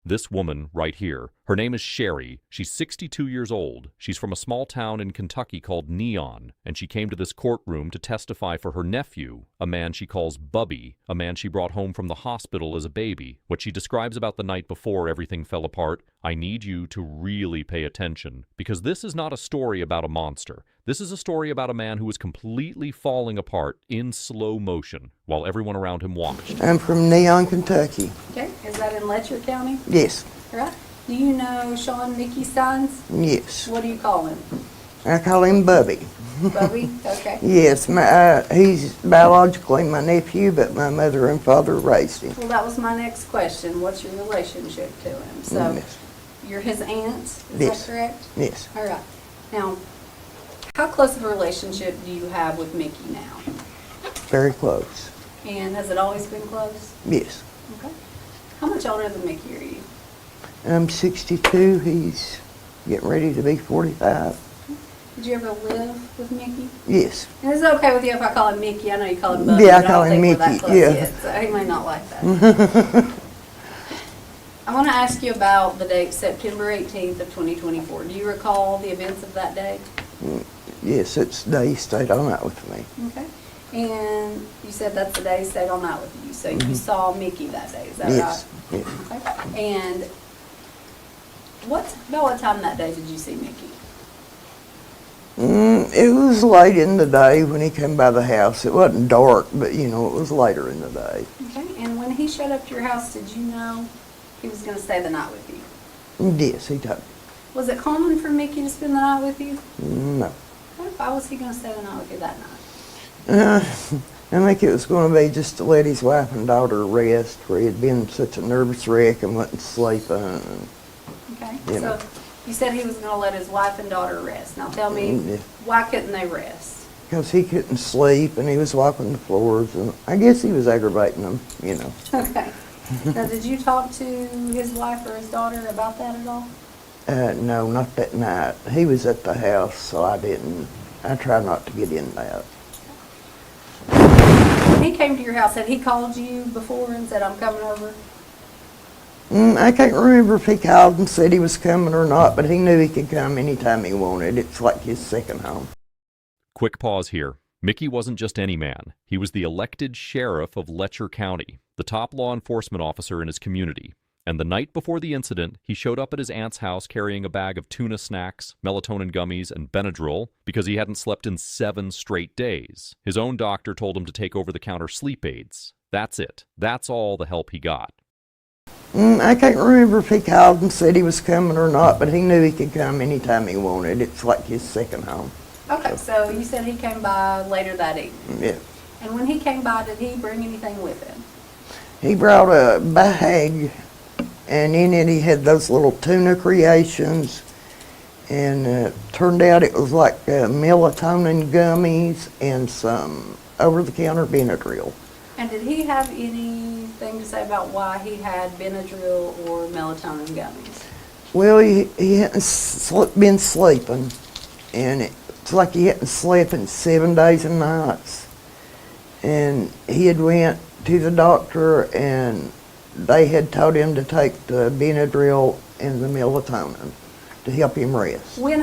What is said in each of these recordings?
This woman right here. Her name is Sherry. She's 62 years old. She's from a small town in Kentucky called Neon, and she came to this courtroom to testify for her nephew, a man she calls Bubby, a man she brought home from the hospital as a baby. What she describes about the night before everything fell apart, I need you to really pay attention, because this is not a story about a monster. This is a story about a man who was completely falling apart in slow motion while everyone around him watched. I'm from Neon, Kentucky. Okay, is that in Letcher County? Yes. Right. Do you know Sean Mickey's sons? Yes. What do you call him? I call him Bubby. Bubby? Okay. Yes, he's biologically my nephew, but my mother and father raised him. Well, that was my next question. What's your relationship to him? So, Yes. you're his aunts, is Yes. that correct? Yes. All right. Now, how close of a relationship do you have with Mickey now? Very close. And has it always been close? Yes. Okay. How much older than Mickey are you? I'm 62. He's getting ready to be 45. Did you ever live with Mickey? Yes. And is it okay with you if I call him Mickey? I know you call him Bubby, Yeah, I but call don't him think we're that Mickey, close yeah. yet, so he may not like that. I want to ask you about the date September 18th of 2024. Do you recall the events of that day? Yes, it's the day he stayed all night with me. Okay. And you said that's the day he stayed all night with you. So you saw Mickey that day, is that Yes. right? Yes. Okay. And about what time that day did you see Mickey? It was late in the day when he came by the house. It wasn't dark, but it was later in the day. Okay. And when he showed up to your house, did you know he was going to stay the night with you? Yes, he told me. Was it common for Mickey to spend the night with you? No. Why was he going to stay the night with you that night? I think it was going to be just to let his wife and daughter rest, where he had been such a nervous wreck and wasn't sleeping. Okay. You know. So you said he was going to let his wife and daughter rest. Now tell me, Yeah. why couldn't they rest? Because he couldn't sleep and he was wiping the floors, and I guess he was aggravating them. Okay. Now, did you talk to his wife or his daughter about that at all? No, not that night. He was at the house, so I didn't. I tried not to get in that. When he came to your house, had he called you before and said, I'm coming over? I can't remember if he called and said he was coming or not, but he knew he could come anytime he wanted. It's like his second home. Quick pause here. Mickey wasn't just any man. He was the elected sheriff of Letcher County, the top law enforcement officer in his community. And the night before the incident, he showed up at his aunt's house carrying a bag of tuna snacks, melatonin gummies, and Benadryl because he hadn't slept in 7 straight days. His own doctor told him to take over-the-counter sleep aids. That's it. That's all the help he got. I can't remember if he called and said he was coming or not, but he knew he could come anytime he wanted. It's like his second home. Okay, so you said he came by later that evening. Yeah. And when he came by, did he bring anything with him? He brought a bag, and in it he had those little tuna creations, and turned out it was like melatonin gummies and some over-the-counter Benadryl. And did he have anything to say about why he had Benadryl or melatonin gummies? Well, he hadn't been sleeping, and it's like he hadn't slept in 7 days and nights. And he had went to the doctor, and they had told him to take the Benadryl and the melatonin to help him rest. When?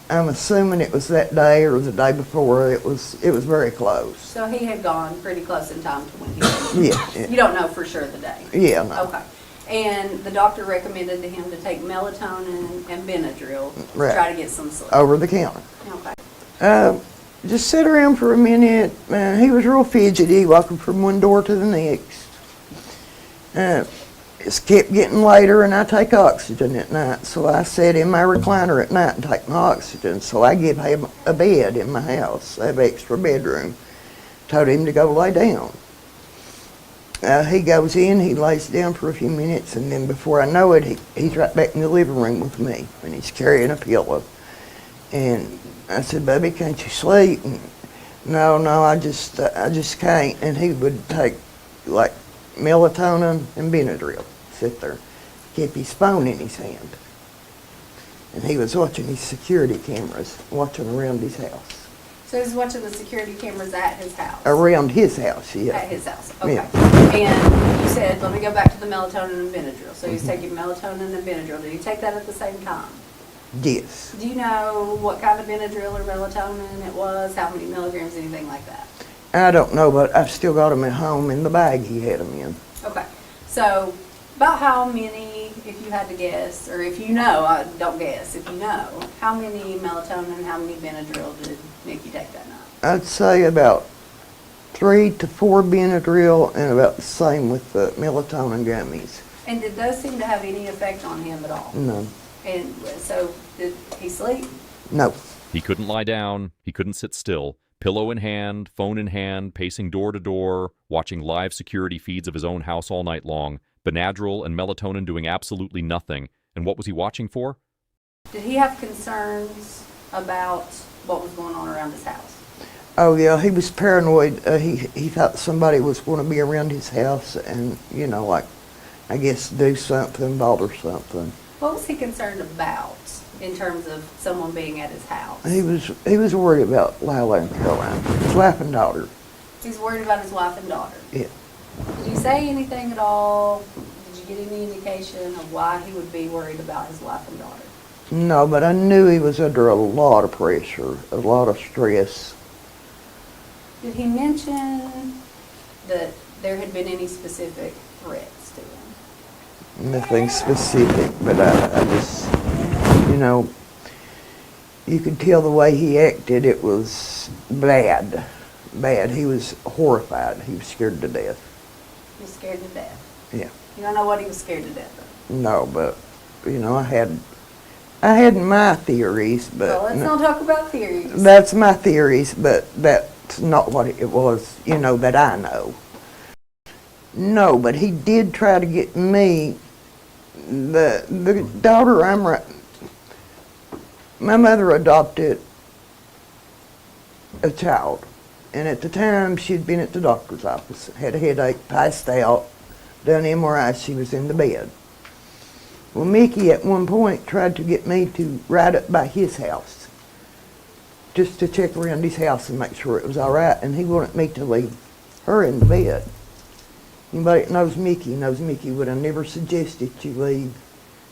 I'm assuming it was that day or the day before. It was very close. So he had gone pretty close in time to when he Yeah. You don't know for sure the day? Yeah, no. Okay. And the doctor recommended to him to take melatonin and Benadryl to Right. try to get some sleep. Over the counter. Okay. Just sit around for a minute. He was real fidgety, walking from one door to the next. It kept getting later, and I take oxygen at night, so I sat in my recliner at night and take my oxygen. So I give him a bed in my house. I have an extra bedroom. Told him to go lay down. He goes in, he lays down for a few minutes, and then before I know it, he's right back in the living room with me, and he's carrying a pillow. And I said, "Baby, can't you sleep?" And, no, I just can't. And he would take like melatonin and Benadryl, sit there, keep his phone in his hand. And he was watching his security cameras, watching around his house. So he's watching the security cameras at his house? Around his house, yeah. At his house, okay. Yeah. And you said, let me go back to the melatonin and Benadryl. So he's taking melatonin and Benadryl. Did he take that at the same time? Yes. Do you know what kind of Benadryl or melatonin it was? How many milligrams, anything like that? I don't know, but I've still got them at home in the bag he had them in. Okay. So about how many, if you had to guess, or if you know, don't guess, if you know, how many melatonin, how many Benadryl did Mickey take that night? I'd say about 3 to 4 Benadryl and about the same with the melatonin gummies. And did those seem to have any effect on him at all? No. And so did he sleep? No. He couldn't lie down. He couldn't sit still. Pillow in hand, phone in hand, pacing door to door, watching live security feeds of his own house all night long, Benadryl and melatonin doing absolutely nothing. And what was he watching for? Did he have concerns about what was going on around his house? Oh yeah, he was paranoid. He thought somebody was going to be around his house and, you know, like, I guess do something, bother something. What was he concerned about in terms of someone being at his house? He was worried about Lila and Caroline, his wife and daughter. He's worried about his wife and daughter. Yeah. Did he say anything at all? Did you get any indication of why he would be worried about his wife and daughter? No, but I knew he was under a lot of pressure, a lot of stress. Did he mention that there had been any specific threats to him? Nothing specific, but I just, you know, you could tell the way he acted, it was bad. Bad. He was horrified. He was scared to death. He was scared to death? Yeah. You don't know what he was scared to death of? No, but, you know, I had my theories, but... Well, let's not talk about theories. That's my theories, but that's not what it was, you know, that I know. No, but he did try to get me, the daughter my mother adopted a child, and at the time she'd been at the doctor's office, had a headache, passed out, done MRI, she was in the bed. Well, Mickey at one point tried to get me to ride up by his house, just to check around his house and make sure it was all right, and he wanted me to leave her in the bed. Anybody that knows Mickey would have never suggested you leave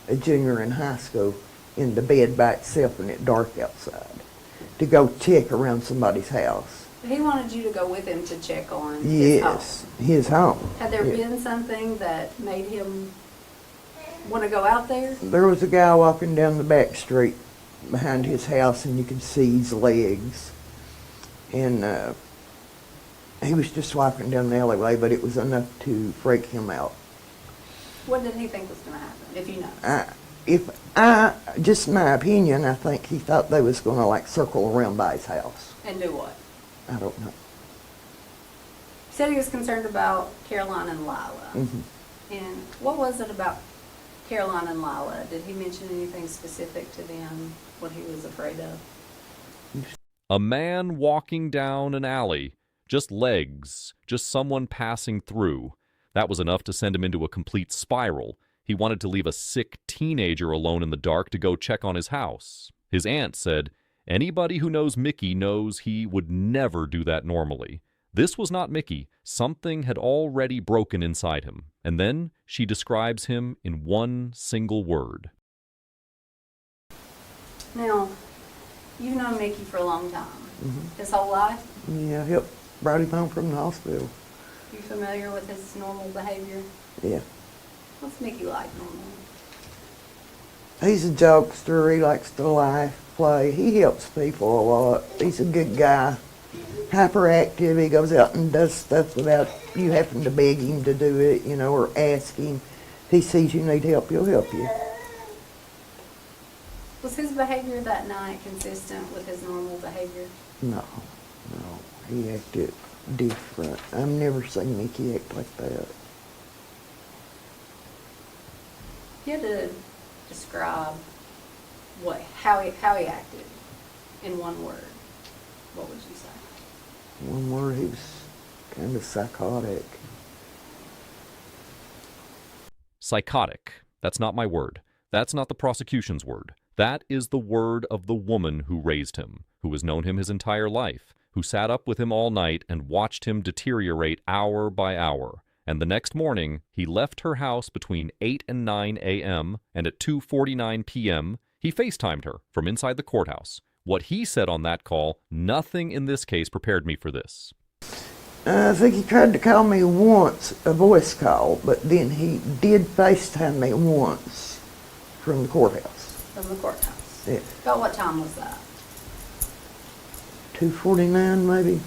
a junior in high school in the bed by itself when it's dark outside to go check around somebody's house. He wanted you to go with him to check on his home. Yes, his home. Had there been something that made him want to go out there? There was a guy walking down the back street behind his house, and you could see his legs. And he was just walking down the alleyway, but it was enough to freak him out. What did he think was going to happen, if you know? Just my opinion, I think he thought they was going to like circle around by his house. And do what? I don't know. He said he was concerned about Caroline and Lila. Mm-hmm. And what was it about Caroline and Lila? Did he mention anything specific to them, what he was afraid of? A man walking down an alley. Just legs. Just someone passing through. That was enough to send him into a complete spiral. He wanted to leave a sick teenager alone in the dark to go check on his house. His aunt said, anybody who knows Mickey knows he would never do that normally. This was not Mickey. Something had already broken inside him. And then she describes him in one single word. Now, you've known Mickey for a long time. Mm-hmm. His whole life? Yeah, yep. Brought him home from the hospital. You familiar with his normal behavior? Yeah. What's Mickey like normally? He's a jokester. He likes to laugh, play. He helps people a lot. He's a good guy. Hyperactive. He goes out and does stuff without you having to beg him to do it, you know, or ask him. If he sees you need help, he'll help you. Was his behavior that night consistent with his normal behavior? No. He acted different. I've never seen Mickey act like that. If you had to describe how he acted in one word, what would you say? One word, he was kind of psychotic. Psychotic. That's not my word. That's not the prosecution's word. That is the word of the woman who raised him, who has known him his entire life, who sat up with him all night and watched him deteriorate hour by hour. And the next morning, he left her house between 8 and 9 a.m., and at 2:49 p.m., he FaceTimed her from inside the courthouse. What he said on that call, nothing in this case prepared me for this. I think he tried to call me once, a voice call, but then he did FaceTime me once from the courthouse. From the courthouse? Yeah. About what time was that? 2:49 maybe?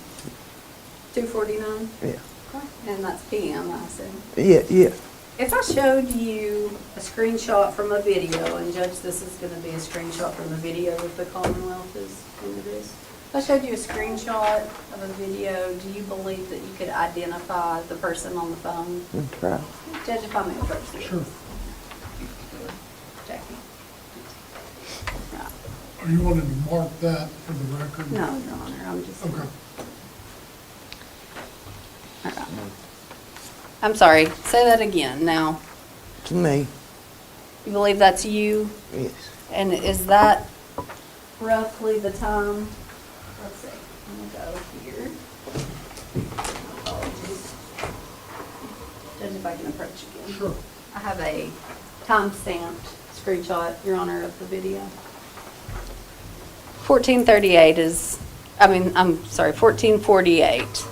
2:49? Yeah. Okay. And that's PM, I assume. Yeah. If I showed you a screenshot from a video, and Judge, this is going to be a screenshot from the video that the Commonwealth is introduced. If I showed you a screenshot of a video, do you believe that you could identify the person on the phone? And try. Judge, if I may approach you. Sure. Jackie. Are you wanting to mark that for the record? No, Your Honor, I'm just. Okay. All right. I'm sorry, say that again now. To me, You believe that's you? yes. And is that roughly the time? Let's see, I'm gonna go here. Apologies. Judge, if I can approach again. Sure. I have a time-stamped screenshot, Your Honor, of the video. 1438 is, I'm sorry, 1448.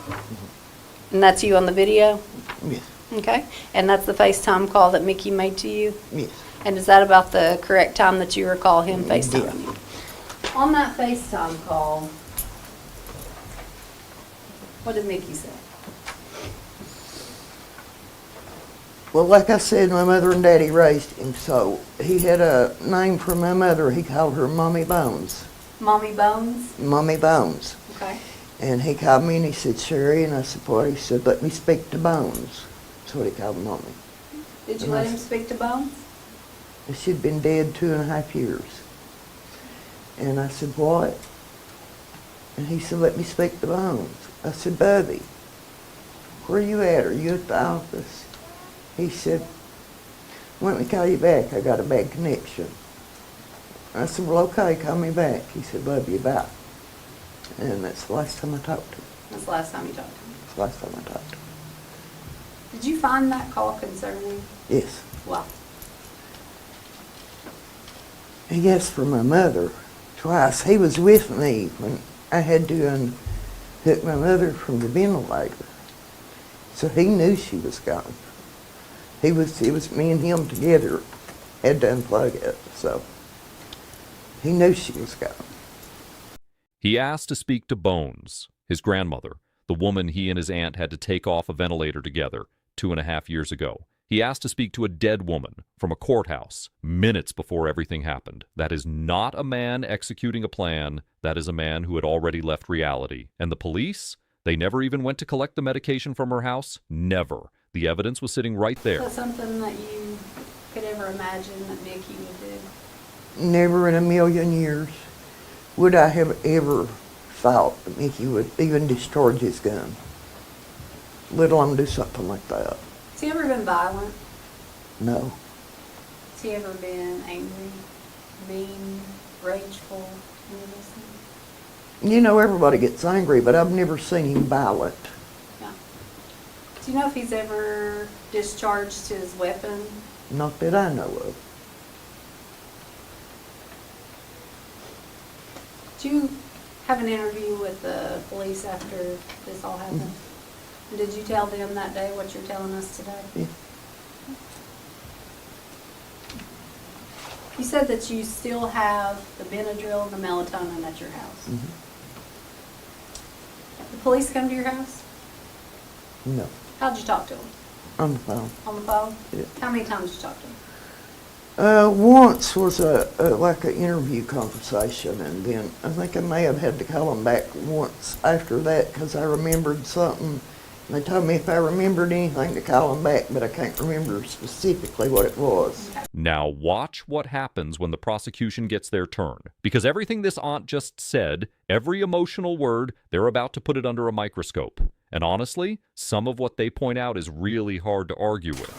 And that's you on the video? Yes. Okay. And that's the FaceTime call that Mickey made to you? Yes. And is that about the correct time that you recall him Yeah. FaceTiming you? On that FaceTime call, what did Mickey say? Well, like I said, my mother and daddy raised him, so he had a name for my mother. He called her Mommy Bones. Mommy Bones? Mommy Bones. Okay. And he called me and he said, Sherry, and I said, what? He said, let me speak to Bones. That's what he called Mommy. Did you let him speak to Bones? She'd been dead 2.5 years. And I said, what? And he said, let me speak to Bones. I said, Bubby, where you at? Are you at the office? He said, let me call you back. I got a bad connection. I said, well, okay, call me back. He said, love you, bye. And that's the last time I talked to him. That's the last time you talked to him. That's the last time I talked to him. Did you find that call concerning? Yes. Well, He asked for my mother twice. He was with me when I had to unhook my mother from the ventilator. So he knew she was gone. It was me and him together had to unplug it, so he knew she was gone. He asked to speak to Bones, his grandmother, the woman he and his aunt had to take off a ventilator together 2.5 years ago. He asked to speak to a dead woman from a courthouse minutes before everything happened. That is not a man executing a plan. That is a man who had already left reality. And the police? They never even went to collect the medication from her house? Never. The evidence was sitting right is there. that something that you could ever imagine that Mickey would do? Never in a million years would I have ever thought that Mickey would even discharge his gun, let alone do something like that. Has he ever been violent? No. Has he ever been angry, mean, rageful, any of those things? You know, everybody gets angry, but I've never seen him violent. Yeah. Do you know if he's ever discharged his weapon? Not that I know of. Did you have an interview with the police after this all happened? And did you tell them that day what you're telling us today? Yeah. You said that you still have the Benadryl and the melatonin at your house. Mhm. The police come to your house? No. How'd you talk to them? On the phone. On the phone? Yeah. How many times did you talk to them? Once was like an interview conversation, and then I think I may have had to call them back once after that because I remembered something. And they told me if I remembered anything to call them back, but I can't remember specifically what it was. Now watch what happens when the prosecution gets their turn. Because everything this aunt just said, every emotional word, they're about to put it under a microscope. And honestly, some of what they point out is really hard to argue with.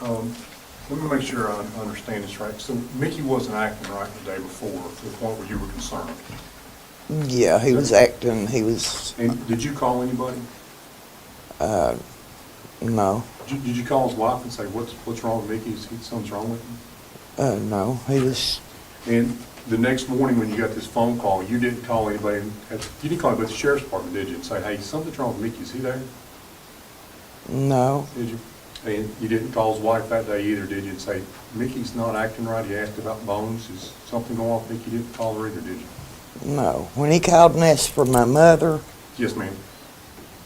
Let me make sure I understand this right. So Mickey wasn't acting right the day before to the point where you were concerned. Yeah, he was acting, he was, And did you call anybody? no, Did you call his wife and say, what's wrong with Mickey? Something's wrong with him? no, he was, And the next morning when you got this phone call, you didn't call anybody, you didn't call anybody at the sheriff's department, did you? And say, hey, something's wrong with Mickey, is he there? no, Did you? And you didn't call his wife that day either, did you? And say, Mickey's not acting right, he asked about bones, is something going on with Mickey? You didn't call her either, did you? no. When he called and asked for my mother, Yes, ma'am.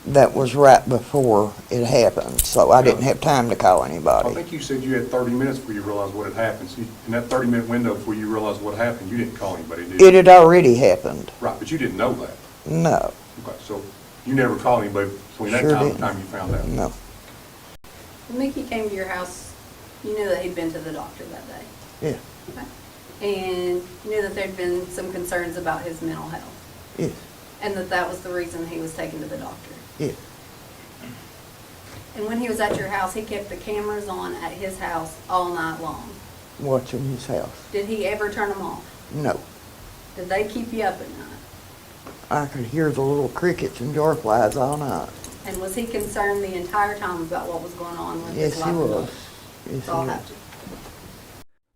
that was right before it happened, so I didn't have time to call I anybody. think you said you had 30 minutes before you realized what had happened. So in that 30-minute window before you realized what happened, you didn't call anybody, did you? It had already happened. Right, but you didn't know that. No, Okay, so you never called anybody between that Sure time and didn't. the time you found out? no, When Mickey came to your house, you knew that he'd been to the doctor that day. yeah, Okay. And you knew that there'd been some concerns about his mental health, yes, and that was the reason he was taken to the doctor. yes, And when he was at your house, he kept the cameras on at his house all night long. watching his house. Did he ever turn them off? No, Did they keep you up at night? I could hear the little crickets and jar flies all night. And was he concerned the entire time about what was going on with his Yes, life? he and was. health? Yes, That's he all I was. have to.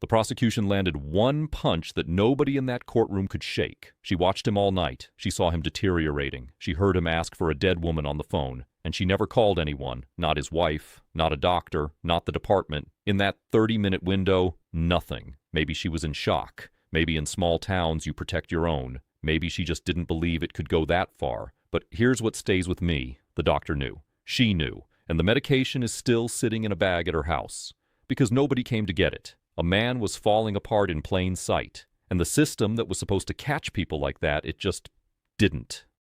The prosecution landed one punch that nobody in that courtroom could shake. She watched him all night. She saw him deteriorating. She heard him ask for a dead woman on the phone. And she never called anyone, not his wife, not a doctor, not the department. In that 30-minute window, nothing. Maybe she was in shock. Maybe in small towns you protect your own. Maybe she just didn't believe it could go that far. But here's what stays with me. The doctor knew. She knew. And the medication is still sitting in a bag at her house. Because nobody came to get it. A man was falling apart in plain sight. And the system that was supposed to catch people like that, it just didn't.